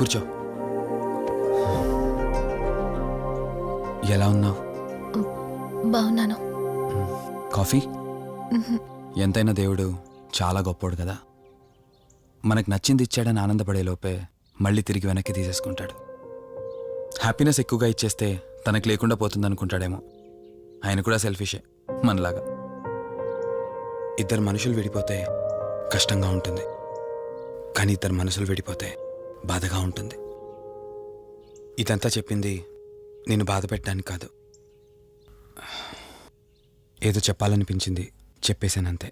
కూర్చో. ఎలా ఉన్నావు? బాగున్నాను. కాఫీ? ఎంతైనా దేవుడు చాలా గొప్పోడు కదా. మనకు నచ్చింది ఇచ్చాడని ఆనందపడే లోపే మళ్ళీ తిరిగి వెనక్కి తీసేసుకుంటాడు. హ్యాపీనెస్ ఎక్కువగా ఇచ్చేస్తే తనకు లేకుండా పోతుందనుకుంటాడేమో. ఆయన కూడా సెల్ఫిషే మనలాగా. ఇద్దరు మనుషులు విడిపోతే కష్టంగా ఉంటుంది, కానీ ఇద్దరు మనసులు విడిపోతే బాధగా ఉంటుంది. ఇదంతా చెప్పింది నేను బాధ పెట్టడానికి కాదు, ఏదో చెప్పాలనిపించింది చెప్పేశానంతే.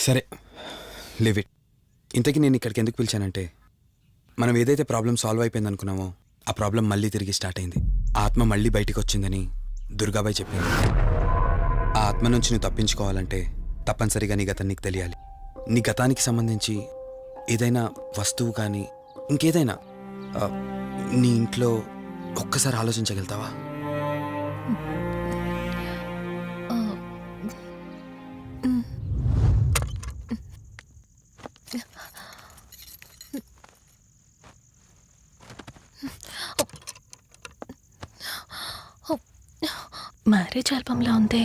సరే, లివ్ ఇట్. ఇంతకీ నేను ఇక్కడికి ఎందుకు పిలిచానంటే, మనం ఏదైతే ప్రాబ్లం సాల్వ్ అయిపోయింది అనుకున్నామో ఆ ప్రాబ్లం మళ్ళీ తిరిగి స్టార్ట్ అయింది. ఆ ఆత్మ మళ్ళీ బయటికి వచ్చిందని దుర్గాబాయ్ చెప్పింది. ఆ ఆత్మ నుంచి నువ్వు తప్పించుకోవాలంటే తప్పనిసరిగా నీ గతం నీకు తెలియాలి. నీ గతానికి సంబంధించి ఏదైనా వస్తువు కానీ ఇంకేదైనా నీ ఇంట్లో ఒక్కసారి ఆలోచించగలుగుతావా? మ్యారేజ్ ఆల్బంలా ఉంది.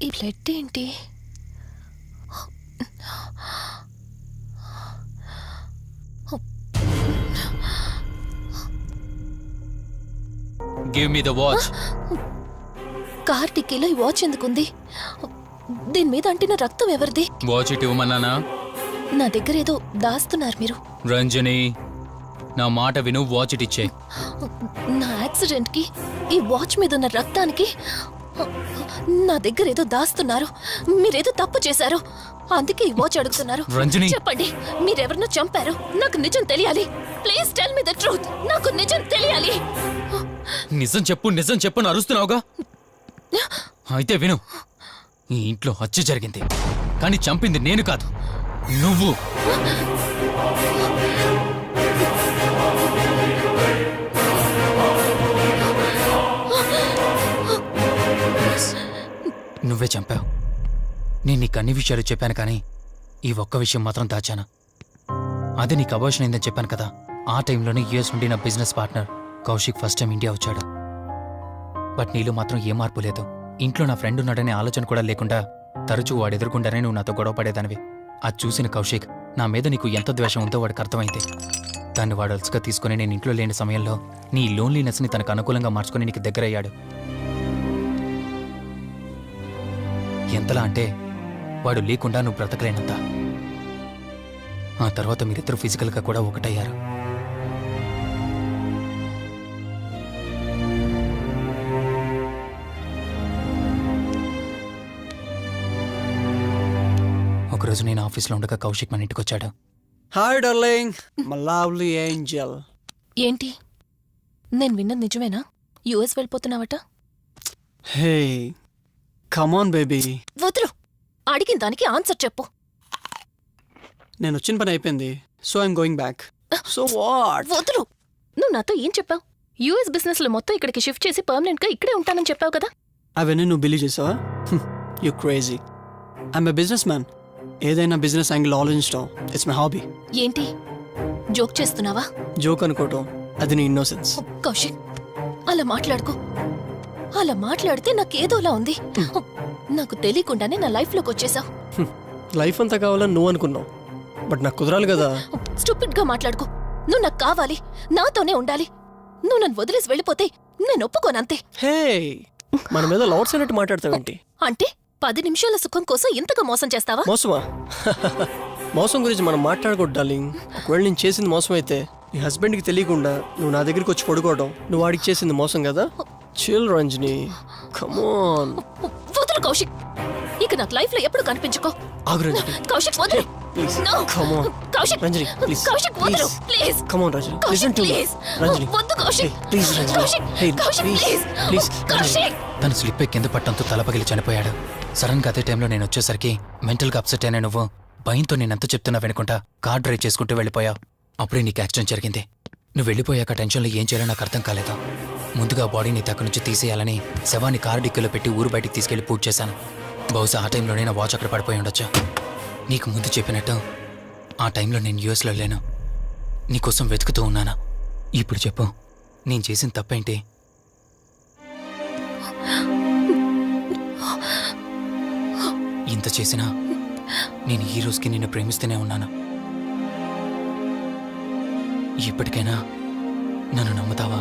ఈ బ్లడ్ ఏంటి? Give me the watch. Car టిక్కీలో ఈ వాచ్ ఎందుకుంది? దీని మీద అంటిన రక్తం ఎవరిది? వాచ్ ఇటు ఇవ్వమన్నానా? నా దగ్గర ఏదో దాస్తున్నారు మీరు. రంజని, నా మాట విను, వాచ్ ఇటు ఇచ్చే. నా యాక్సిడెంట్ కి ఈ వాచ్ మీద ఉన్న రక్తానికి నా దగ్గర ఏదో దాస్తున్నారు. మీరేదో తప్పు చేశారు, అందుకే ఈ వాచ్ అడుగుతున్నారు. రంజని, చెప్పండి, మీరెవరినో చంపారు. నాకు నిజం తెలియాలి. Please tell me the truth. నాకు నిజం తెలియాలి. నిజం చెప్పు, నిజం చెప్పు అని అరుస్తున్నావుగా. అయితే విను, ఈ ఇంట్లో హత్య జరిగింది, కానీ చంపింది నేను కాదు, నువ్వు. నువ్వే చంపావు. నేను నీకు అన్ని విషయాలు చెప్పాను, కానీ ఈ ఒక్క విషయం మాత్రం దాచాను. అదే నీకు అబార్షన్ అయిందని చెప్పాను కదా. ఆ టైంలోనే యూఎస్ నుండి నా business partner Kaushik first time India వచ్చాడు. బట్ నీలో మాత్రం ఏ మార్పు లేదు. ఇంట్లో నా ఫ్రెండ్ ఉన్నాడనే ఆలోచన కూడా లేకుండా తరచూ వాడు ఎదుర్కొండానే నువ్వు నాతో గొడవ పడేదానివి. అది చూసిన కౌశిక్ నా మీద నీకు ఎంత ద్వేషం ఉందో వాడికి అర్థమైంది. దాన్ని వాడు అలసుగా తీసుకుని నేను ఇంట్లో లేని సమయంలో నీ లోన్లీనెస్ని తనకు అనుకూలంగా మార్చుకుని నీకు దగ్గరయ్యాడు. ఎంతలా అంటే వాడు లేకుండా నువ్వు బ్రతకలేనంత. ఆ తర్వాత మీరిద్దరు ఫిజికల్గా కూడా ఒకటయ్యారు. ఒకరోజు నేను ఆఫీస్లో ఉండగా కౌశిక్ మన ఇంటికి వచ్చాడు. Hi darling, my lovely angel. ఏంటి, నేను విన్నది నిజమేనా? యుఎస్ వెళ్ళిపోతున్నావట? Hey come on baby. వదులు, అడిగిన దానికి ఆన్సర్ చెప్పు. నేను వచ్చిన పని అయిపోయింది, so I'm going back. So what? వదులు. నువ్వు నాతో ఏం చెప్పావు? యుఎస్ బిజినెస్ లో మొత్తం ఇక్కడికి షిఫ్ట్ చేసి పర్మనెంట్ గా ఇక్కడే ఉంటానని చెప్పావు కదా. అవన్నీ నువ్వు బిలీవ్ చేసావా? You crazy. I'm a business man. ఏదైనా బిజినెస్ యాంగిల్ ఆలోచించడం ఇట్స్ మై హాబీ. ఏంటి, జోక్ చేస్తున్నావా? జోక్ అనుకోవటం అది నీ ఇన్నోసెన్స్. కౌశిక్, అలా మాట్లాడుకో. అలా మాట్లాడితే నాకేదోలా ఉంది. నాకు తెలియకుండానే నా లైఫ్ లోకి వచ్చేసావు. లైఫ్ అంతా కావాలని నువ్వు అనుకున్నావు, బట్ నాకు కుదరాలి కదా. స్టూపిడ్ గా మాట్లాడుకో. నువ్వు నాకు కావాలి, నాతోనే ఉండాలి. నువ్వు నన్ను వదిలేసి వెళ్ళిపోతే నేను ఒప్పుకోనంతే. హే మన మీద లవర్స్ అన్నట్టు మాట్లాడతావేంటి? అంటే 10 నిమిషాల సుఖం కోసం ఇంతగా మోసం చేస్తావా? మోసమా? మోసం గురించి మనం మాట్లాడకూడదు డార్లింగ్. ఒకవేళ నేను చేసింది మోసం అయితే నీ హస్బెండ్కి తెలియకుండా నువ్వు నా దగ్గరికి వచ్చి పడుకోవడం నువ్వు వాడికి చేసింది మోసం కదా. Chill Ranjani, come on. వదులు కౌశిక్, ఇక నాకు లైఫ్ లో ఎప్పుడు కనిపించుకో. ఆగు రంజని, కౌశిక్ వదులు. Please. No. Come on Kaushik, Ranjani, please. Kaushik వదులు please. Come on Ranjani, Kaushik listen to me. Please. Ranjani, వద్దు Kaushik. Please Ranjani. Kaushik, hey Kaushik please please. Please. Kaushik. తను స్లిప్ కింద పట్టడంతో తల పగిలి చనిపోయాడు. సడన్ గా అదే టైంలో నేను వచ్చేసరికి మెంటల్ గా అప్సెట్ అయినా నువ్వు భయంతో నేనెంత చెప్తున్నా వినకుండా కార్ డ్రైవ్ చేసుకుంటూ వెళ్ళిపోయావు. అప్పుడే నీకు యాక్సిడెంట్ జరిగింది. నువ్వు వెళ్ళిపోయాక టెన్షన్లో ఏం చేయాలో నాకు అర్థం కాలేదు. ముందుగా బాడీని అక్కడి నుంచి తీసేయాలని శవాన్ని కారు డిక్కీలో పెట్టి ఊరు బయటికి తీసుకెళ్లి పూజ చేశాను. బహుశా ఆ టైంలోనే నా వాచ్ అక్కడ పడిపోయి ఉండొచ్చు. నీకు ముందు చెప్పినట్టు ఆ టైంలో నేను యూఎస్లో లేను. నీకోసం వెతుకుతూ ఉన్నాను. ఇప్పుడు చెప్పు, నేను చేసిన తప్పేంటి? ఇంత చేసినా నేను ఈ రోజుకి నిన్ను ప్రేమిస్తూనే ఉన్నాను. ఇప్పటికైనా నన్ను నమ్ముతావా?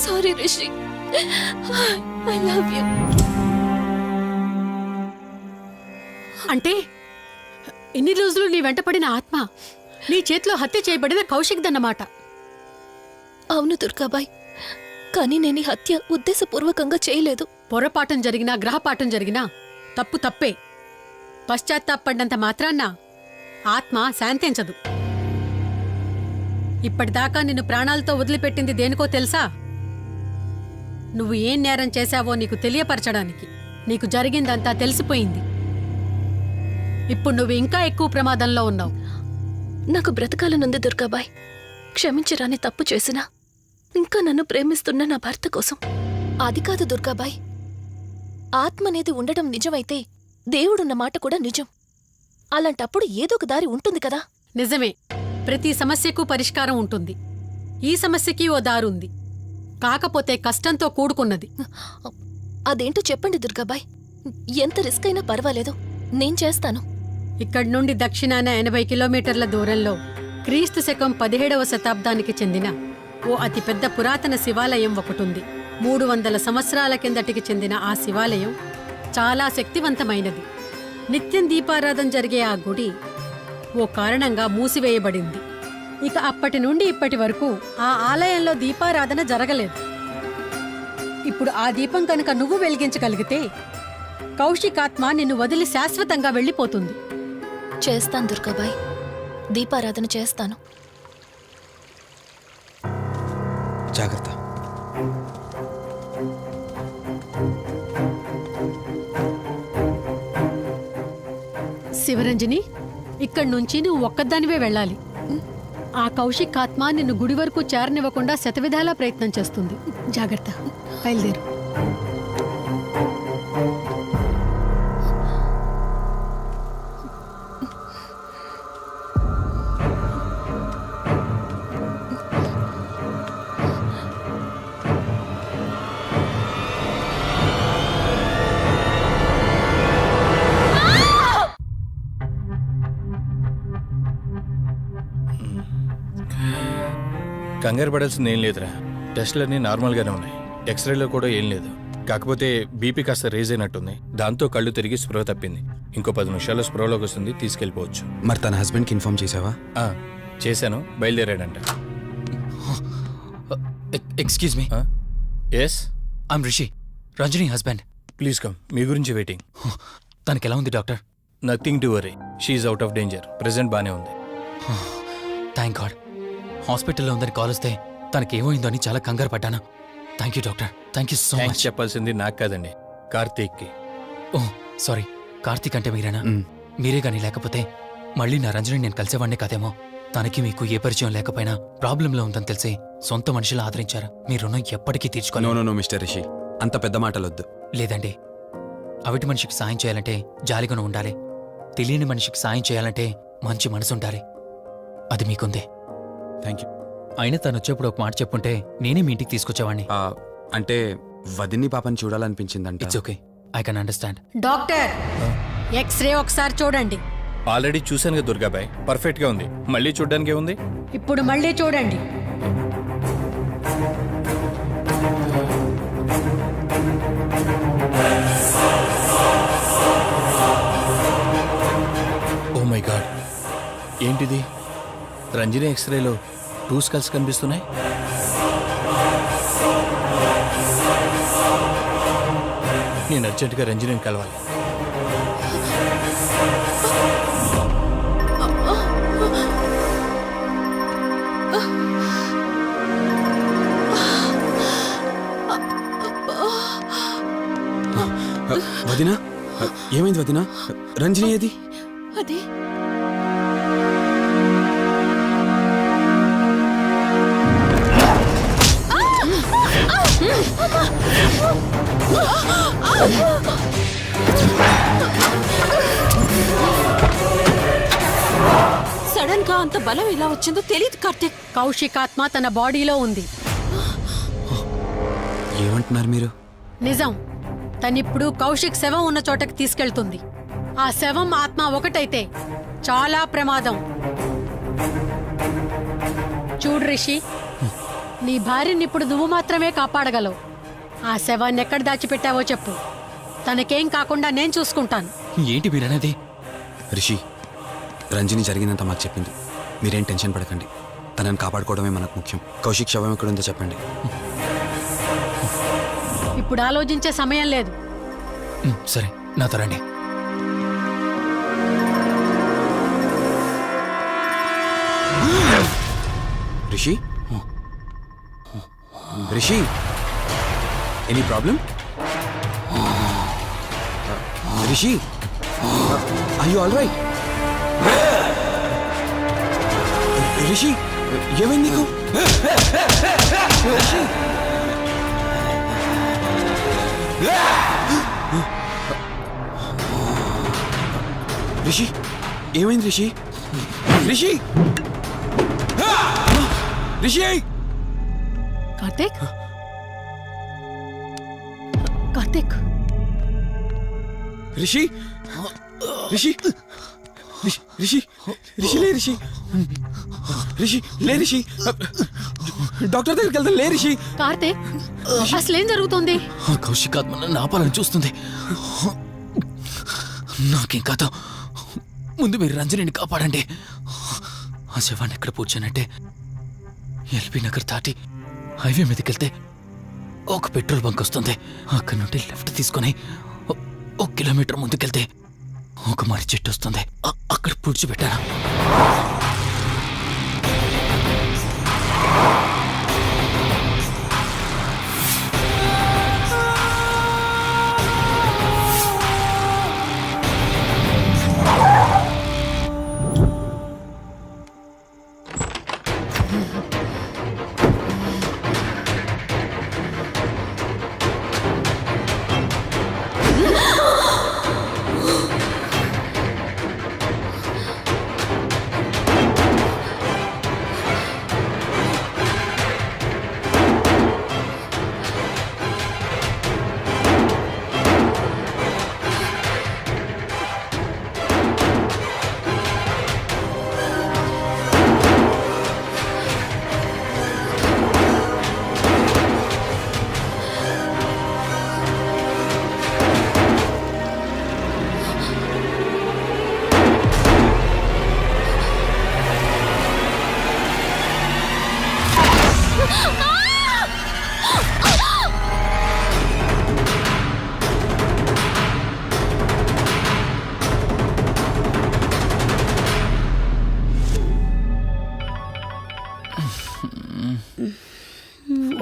Sorry Rishi, I love you. అంటే ఇన్ని రోజులు నీ వెంటపడిన ఆత్మ నీ చేతిలో హత్య చేయబడిన కౌశిక్ దన్నమాట. అవును దుర్గాబాయ్, కానీ నేను ఈ హత్య ఉద్దేశపూర్వకంగా చేయలేదు. పొరపాఠం జరిగినా గ్రహపాఠం జరిగినా తప్పు తప్పే. పశ్చాత్తాపడినంత మాత్రాన్న ఆత్మ శాంతించదు. ఇప్పటిదాకా నిన్ను ప్రాణాలతో వదిలిపెట్టింది దేనికో తెలుసా? నువ్వు ఏం నేరం చేశావో నీకు తెలియపరచడానికి. నీకు జరిగిందంతా తెలిసిపోయింది. ఇప్పుడు నువ్వు ఇంకా ఎక్కువ ప్రమాదంలో ఉన్నావు. నాకు బ్రతకాలనుంది దుర్గాబాయ్. క్షమించరాని తప్పు చేసినా ఇంకా నన్ను ప్రేమిస్తున్న నా భర్త కోసం. అది కాదు దుర్గాబాయ్, ఆత్మ అనేది ఉండడం నిజమైతే దేవుడున్న మాట కూడా నిజం. అలాంటప్పుడు ఏదో ఒక దారి ఉంటుంది కదా. నిజమే, ప్రతి సమస్యకు పరిష్కారం ఉంటుంది. ఈ సమస్యకి ఓ దారుంది, కాకపోతే కష్టంతో కూడుకున్నది. అదేంటో చెప్పండి దుర్గాబాయ్. ఎంత రిస్క్ అయినా పర్వాలేదు, నేను చేస్తాను. ఇక్కడి నుండి దక్షిణాన 80 కిలోమీటర్ల దూరంలో క్రీస్తు శకం 17వ శతాబ్దానికి చెందిన ఓ అతిపెద్ద పురాతన శివాలయం ఒకటుంది. 300 సంవత్సరాల కిందటికి చెందిన ఆ శివాలయం చాలా శక్తివంతమైనది. నిత్యం దీపారాధన జరిగే ఆ గుడి ఓ కారణంగా మూసివేయబడింది. ఇక అప్పటి నుండి ఇప్పటి వరకు ఆ ఆలయంలో దీపారాధన జరగలేదు. ఇప్పుడు ఆ దీపం కనుక నువ్వు వెలిగించగలిగితే కౌశికాత్మ నిన్ను వదిలి శాశ్వతంగా వెళ్ళిపోతుంది. చేస్తాను దుర్గాబాయ్, దీపారాధన చేస్తాను. జాగ్రత్త. శివరంజని, ఇక్కడి నుంచి నువ్వు ఒక్కదానివే వెళ్ళాలి. ఆ కౌశిక్ ఆత్మ నిన్ను గుడి వరకు చేరనివ్వకుండా శతవిధాలా ప్రయత్నం చేస్తుంది. జాగ్రత్త, బయలుదేరు. కంగారు పడాల్సింది ఏం లేదురా. టెస్టులన్నీ నార్మల్గానే ఉన్నాయి. ఎక్స్రేలో కూడా ఏం లేదు. కాకపోతే బీపీ కాస్త రేజ్ అయినట్టుంది. దాంతో కళ్ళు తిరిగి స్పృహ తప్పింది. ఇంకో 10 నిమిషాల్లో స్పృహలోకి వస్తుంది, తీసుకెళ్ళిపోవచ్చు. మరి తన హస్బెండ్కి ఇన్ఫార్మ్ చేసావా? చేశాను, బయలుదేరాడంట. Excuse me, yes, I'm Rishi, Ranjani husband. Please come. మీ గురించి వెయిటింగ్. తనకి ఎలా ఉంది doctor? Nothing to worry, she's out of danger. Present బానే ఉంది. Thank God. హాస్పిటల్లో ఉందని కాల్ వస్తే తనకి ఏమైందో అని చాలా కంగారు పడ్డాను. Thank you doctor, thank you so thanks much. చెప్పాల్సింది నాకు కాదండి, కార్తీక్కి. ఓ సారీ, కార్తీక్ అంటే మీరేనా? మ్. మీరే గానీ లేకపోతే మళ్ళీ నా రంజని నేను కలిసేవాడినే కాదేమో. తనకి మీకు ఏ పరిచయం లేకపోయినా ప్రాబ్లంలో ఉందని తెలిసి సొంత మనుషులు ఆదరించారు. మీ రుణం ఎప్పటికీ నో తీర్చుకోను. నో నో మిస్టర్ రిషి, అంత పెద్ద మాటలొద్దు. లేదండి, అవిటి మనిషికి సాయం చేయాలంటే జాలిగుణం ఉండాలి. తెలియని మనిషికి సాయం చేయాలంటే మంచి మనసు ఉండాలి. అది మీకుందే. Thank you. అయినా తను వచ్చేప్పుడు ఒక మాట చెప్పుంటే నేనే మీ ఇంటికి తీసుకొచ్చేవాడిని. అంటే వదిన్ని పాపని చూడాలనిపించిందంట. It's okay, I can understand. Doctor, x-ray ఒకసారి చూడండి. ఆల్రెడీ చూశాను కదా దుర్గాబాయ్, పర్ఫెక్ట్గా ఉంది. మళ్ళీ చూడ్డానికి ఏముంది? ఇప్పుడు మళ్ళీ చూడండి. ఓ మై గాడ్, ఏంటిది? రంజని ఎక్స్రేలో 2 స్కల్స్ కనిపిస్తున్నాయి. నేను అర్జెంటుగా రంజనిని కలవాలి. వదినా, ఏమైంది వదినా? రంజని ఏది? అది సడన్ గా అంత బలం ఎలా వచ్చిందో తెలియదు కార్తీక్. కౌశిక్ ఆత్మ తన బాడీలో ఉంది. ఏమంటున్నారు మీరు? నిజం. తనిప్పుడు కౌశిక్ శవం ఉన్న చోటకి తీసుకెళ్తుంది. ఆ శవం ఆత్మ ఒకటైతే చాలా ప్రమాదం. చూడు రిషి, నీ భార్యని ఇప్పుడు నువ్వు మాత్రమే కాపాడగలవు. ఆ శవాన్ని ఎక్కడ దాచిపెట్టావో చెప్పు. తనకేం కాకుండా నేను చూసుకుంటాను. ఏంటి మీరనేది? రిషి, రంజని జరిగిందంతా మాకు చెప్పింది. మీరేం టెన్షన్ పడకండి. తనని కాపాడుకోవడమే మనకు ముఖ్యం. కౌశిక్ శవం ఎక్కడుందో చెప్పండి. ఇప్పుడు ఆలోచించే సమయం లేదు. సరే, నాతో రండి. Rishi, Rishi, any problem? Rishi, are you all right? Rishi, ఏమైంది నీకు? రిషి, రిషి, ఏమైంది రిషి? రిషి, రిషి, కార్తీక్, కార్తీక్, రిషి, రిషి, రిషి, రిషి, లే రిషి, రిషి, లే రిషి, డాక్టర్ దగ్గరికి వెళ్తాం. లే రిషి. కార్తీక్, అసలేం జరుగుతుంది? ఆ కౌశిక్ ఆత్మ నన్ను ఆపాలని చూస్తుంది. నాకేం కాదు. ముందు మీరు రంజనిని కాపాడండి. ఆ శవాన్ని ఎక్కడ పూడ్చానంటే ఎల్బీ నగర్ దాటి హైవే మీదకి వెళ్తే ఒక పెట్రోల్ బంక్ వస్తుంది. అక్కడ నుండి లెఫ్ట్ తీసుకొని 1 కిలోమీటర్ ముందుకెళ్తే ఒక మర్రి చెట్టు వస్తుంది. అక్కడ పూడ్చిపెట్టాను.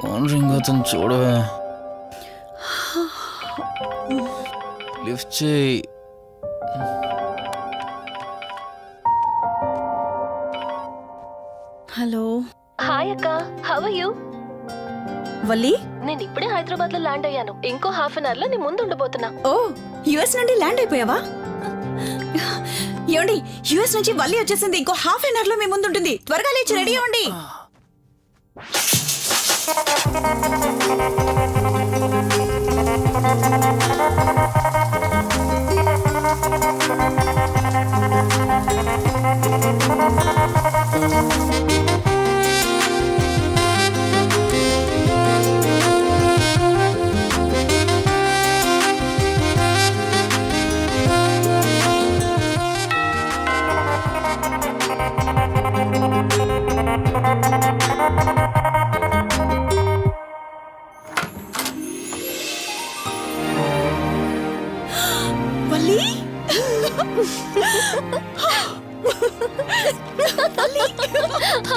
ఫోన్ రింగ్ అవుతుంది, చూడవే. లిఫ్ట్ చేయి. హలో హాయ్ అక్క, హౌ ఆర్ యు? వల్లి. నేను ఇప్పుడే హైదరాబాద్ లో ల్యాండ్ అయ్యాను. ఇంకో హాఫ్ అన్ అవర్ లో నీ ముందు ఉండబోతున్నా. ఓ, యుఎస్ నుండి ల్యాండ్ అయిపోయావా? ఏమండి, యుఎస్ నుంచి వల్లి వచ్చేసింది. ఇంకో హాఫ్ అన్ అవర్ లో మీ ముందు ఉంటుంది. త్వరగా లేచి రెడీ అవ్వండి.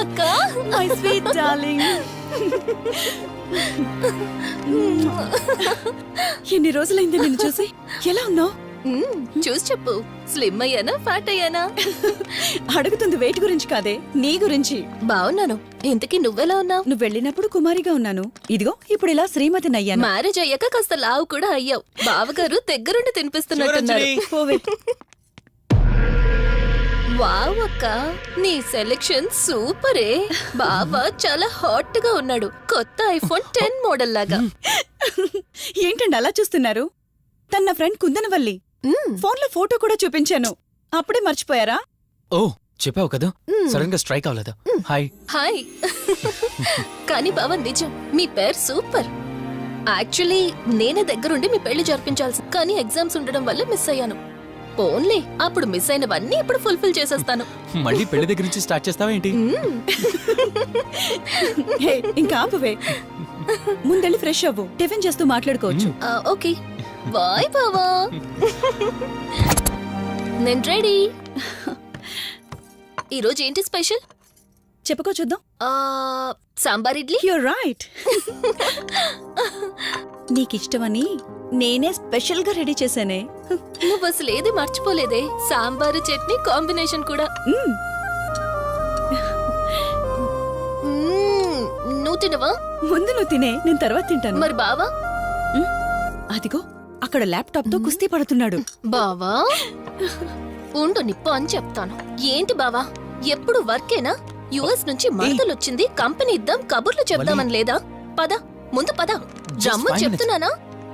అక్క మై స్వీట్ డార్లింగ్. ఎన్ని రోజులైంది నిన్ను చూసి. ఎలా ఉన్నావు? చూసి చెప్పు, స్లిమ్ అయ్యానా ఫ్యాట్ అయ్యానా? అడుగుతుంది వెయిట్ గురించి కాదే, నీ గురించి. బాగున్నాను. ఇంతకీ నువ్వెలా ఉన్నావు? నువ్వు వెళ్ళినప్పుడు కుమారిగా ఉన్నాను, ఇదిగో ఇప్పుడు ఇలా శ్రీమతిని అయ్యాను. మ్యారేజ్ అయ్యాక కాస్త లావు కూడా అయ్యావు. బావగారు దగ్గరుండి తినిపిస్తున్నట్టున్నారు. పోవే. వావ్ అక్క, నీ సెలెక్షన్ సూపరే. బావ చాలా హాట్ గా ఉన్నాడు, కొత్త ఐఫోన్ 10 మోడల్ లాగా. ఏంటండి అలా చూస్తున్నారు? తన నా ఫ్రెండ్ కుందనవల్లి. ఫోన్లో ఫోటో కూడా చూపించాను, అప్పుడే మర్చిపోయారా? ఓ చెప్పావు కదా, సడన్ గా స్ట్రైక్ అవ్వలేదు. హాయ్. హాయ్. కానీ బావ నిజం, మీ పేరు సూపర్. యాక్చువల్లీ నేనే దగ్గరుండి మీ పెళ్లి జరిపించాల్సి, కానీ ఎగ్జామ్స్ ఉండడం వల్ల మిస్ అయ్యాను. పోన్లే, అప్పుడు మిస్ అయినవన్నీ ఇప్పుడు ఫుల్ఫిల్ చేసేస్తాను. మళ్ళీ పెళ్లి దగ్గర నుంచి స్టార్ట్ చేస్తావా ఏంటి? హే, ఇంకా ఆపువే. ముందెళ్ళి ఫ్రెష్ అవ్వు, టిఫిన్ చేస్తూ మాట్లాడుకోవచ్చు. ఓకే బాయ్ బావా. నేను రెడీ. ఈరోజు ఏంటి స్పెషల్? చెప్పుకో చూద్దాం. సాంబార్ ఇడ్లీ. You're right. నీకిష్టమని నేనే స్పెషల్ గా రెడీ చేశానే. నువ్వు అసలు ఏది మర్చిపోలేదే, సాంబారు చట్నీ కాంబినేషన్ కూడా. నువ్వు తినవా? ముందు నువ్వు తినే, నేను తర్వాత తింటాను. మరి బావా? అదిగో అక్కడ ల్యాప్టాప్ తో కుస్తీ పడుతున్నాడు. బావా ఉండు, నిప్పు అని చెప్తాను. ఏంటి బావా, ఎప్పుడు వర్కేనా? యుఎస్ నుంచి మరదలొచ్చింది, కంపెనీ ఇద్దాం, కబుర్లు చెప్దామని లేదా? పద ముందు పద. రమ్ము చెప్తున్నానా?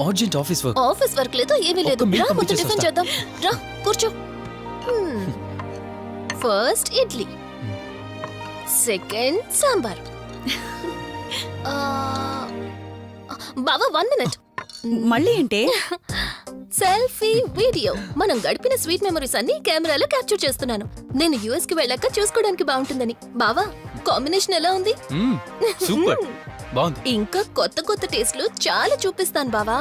Urgent office work. Office work లేదు, ఏమీ లేదు. ఒక్క meal రా ముందు complete టిఫిన్ చేసేస్తా. చేద్దాం. రా కూర్చో. First idli, second sambar. బావా 1 మినిట్. మళ్ళీ ఏంటే? Selfie video. మనం గడిపిన స్వీట్ మెమరీస్ అన్ని కెమెరాలో క్యాప్చర్ చేస్తున్నాను. నేను యుఎస్ కి వెళ్ళాక చూసుకోవడానికి బాగుంటుందని. బావా కాంబినేషన్ ఎలా ఉంది? సూపర్, బాగుంది. ఇంకా కొత్త కొత్త టేస్ట్లు చాలా చూపిస్తాను బావా.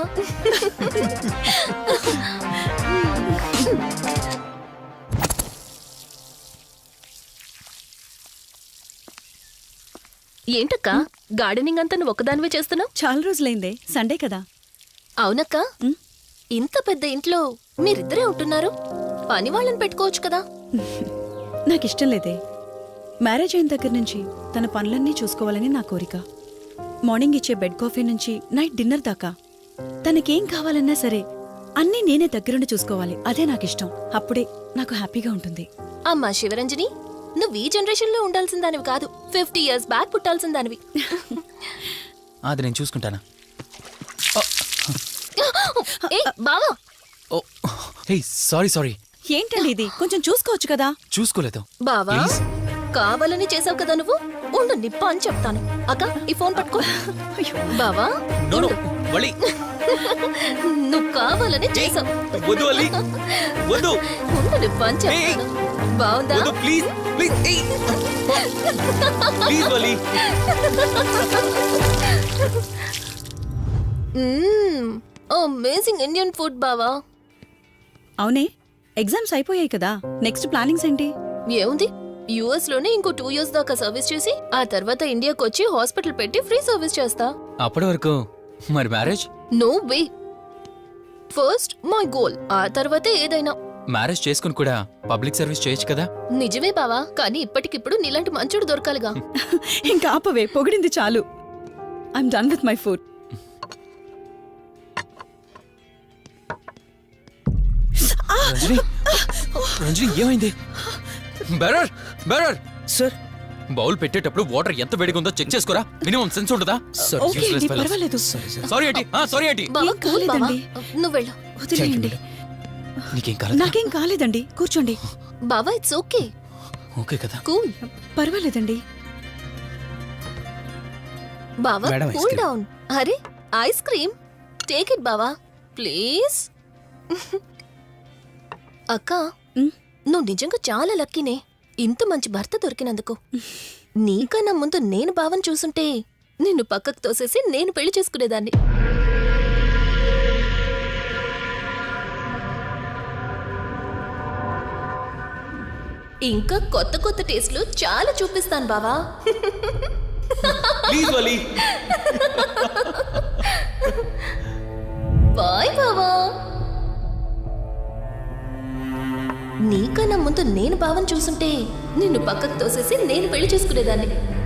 ఏంటక్క, గార్డెనింగ్ అంతా నువ్వు ఒక్కదానివే చేస్తున్నావు? చాలా రోజులైందే, సండే కదా. అవునక్క, ఇంత పెద్ద ఇంట్లో మీరిద్దరే ఉంటున్నారు, పని వాళ్ళని పెట్టుకోవచ్చు కదా. నాకిష్టం లేదే. మ్యారేజ్ అయిన దగ్గర నుంచి తన పనులన్నీ చూసుకోవాలని నా కోరిక. మార్నింగ్ ఇచ్చే బెడ్ కాఫీ నుంచి నైట్ డిన్నర్ దాకా తనకేం కావాలన్నా సరే అన్నీ నేనే దగ్గరుండి చూసుకోవాలి. అదే నాకిష్టం. అప్పుడే నాకు హ్యాపీగా ఉంటుంది. అమ్మా శివరంజని, నువ్వు ఈ జనరేషన్ లో ఉండాల్సిన దానివి కాదు, 50 years బ్యాక్ పుట్టాల్సిన దానివి. అది నేను చూసుకుంటానా? ఏ బావా, ఓ హే, సారీ సారీ. ఏంటండి ఇది, కొంచెం చూసుకోవచ్చు కదా. చూసుకోలేదు. బావా Please. కావాలని చేసావు కదా నువ్వు. ఉండు నిప్ప అని చెప్తాను. అక్క ఈ ఫోన్ పట్టుకో. బావా నో నో వలి, నువ్వు కావాలని చేసావు. వద్దు వలి, వద్దు. ఉండు నిప్ప అని చెప్తాను. బావుందా? వద్దు ప్లీజ్ ప్లీజ్. ప్లీజ్ వలి. అమేజింగ్ ఇండియన్ ఫుడ్ బావా. అవునే, ఎగ్జామ్స్ అయిపోయాయి కదా, నెక్స్ట్ ప్లానింగ్స్ ఏంటి? ఏముంది, యుఎస్ లోనే ఇంకో 2 years దాకా సర్వీస్ చేసి ఆ తర్వాత ఇండియాకి వచ్చి హాస్పిటల్ పెట్టి ఫ్రీ సర్వీస్ చేస్తా. అప్పటి వరకు మరి marriage? No way. First my goal, ఆ తర్వాతే ఏదైనా. మ్యారేజ్ చేసుకుని కూడా పబ్లిక్ సర్వీస్ చేయొచ్చు కదా. నిజమే బావా, కానీ ఇప్పటికిప్పుడు నీలాంటి మంచుడు దొరకాలిగా. ఇంకా ఆపవే, పొగిడింది చాలు. I'm done with my food. Ranjani, Ranjani ఏమైంది? బెరర్ బెరర్ సార్, బౌల్ పెట్టేటప్పుడు వాటర్ ఎంత వేడిగా ఉందో చెక్ చేసుకోరా. మినిమం సెన్స్ ఉంటుందా? ఓకే అండి, పర్వాలేదు. సారీ ఏంటి, సారీ ఏంటి. బావా ఏం కూల్ బావా, కాలేదండి. నువ్వు వెళ్ళు. వదిలేయండి. నీకేం కాలేదు? నాకేం కాలేదండి, కూర్చోండి. బావా ఇట్స్ ఓకే, ఓకే కదా. కూల్. పర్వాలేదండి. బావా madam, ice cool cream. Down. అరే ఐస్ క్రీమ్, టేక్ ఇట్ బావా ప్లీజ్. అక్క, నువ్వు నిజంగా చాలా లక్కీనే, ఇంత మంచి భర్త దొరికినందుకు. నీకన్నా ముందు నేను బావని చూసుంటే నిన్ను పక్కకు తోసేసి నేను పెళ్లి చేసుకునేదాన్ని. ఇంకా కొత్త కొత్త టేస్ట్లు చాలా చూపిస్తాను బావా. Please Vali. బాయ్ బావా. నీకన్నా ముందు నేను బావని చూసుంటే నిన్ను పక్కకు తోసేసి నేను పెళ్లి చేసుకునేదాన్ని.